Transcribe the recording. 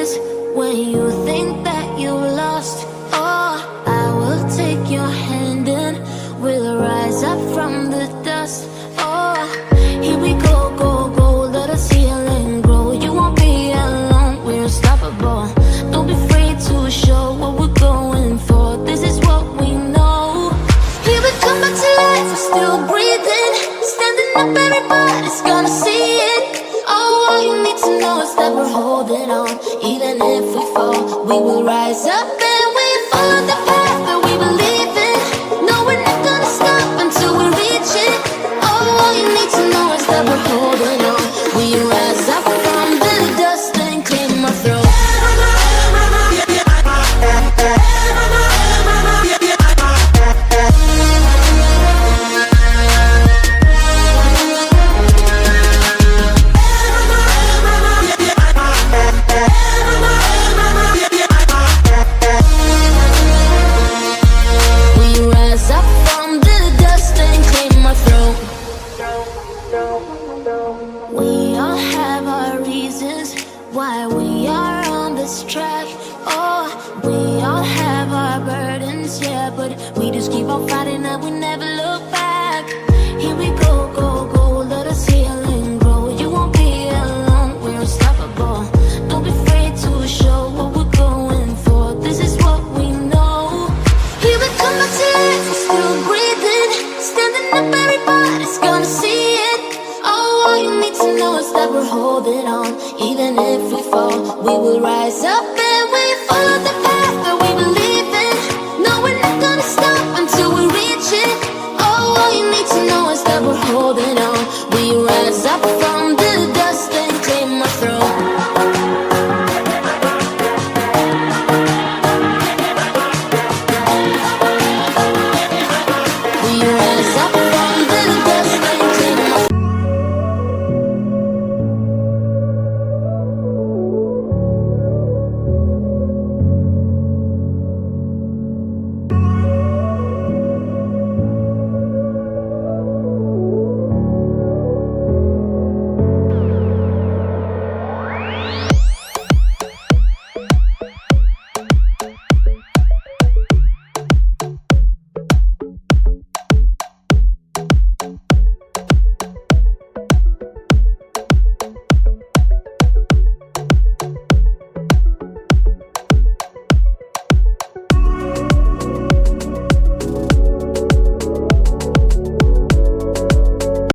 reasons when you think that you lost. Oh, I will take your hand and we'll rise up from the dust. Oh, here we go, go, go, let us heal and grow. You won't be alone, we're unstoppable. Don't be afraid to show what we're going for. This is what we know. Here we come back to life, we're still breathing. Standing up, everybody's gonna see it. Oh, all you need to know is that we're holding on. Even if we fall, we will rise up and we follow the path that we believe in. No, we're not gonna stop until we reach it. Oh, all you need to know is that we're holding on. We rise up from the dust and clear my throat. We all have our reasons why we are on this track. Oh, we all have our burdens, yeah, but we just keep on fighting and we never look back. Here we go, go, go, let us heal and grow. You won't be alone, we're unstoppable. Don't be afraid to show what we're going for. This is what we know. Here we come back to life, we're still breathing. Standing up, everybody's gonna see it. All you need to know is that we're holding on. Even if we fall, we will rise up and we follow the path that we believe in. No, we're not gonna stop until we reach it. Oh, all you need to know is that we're holding on.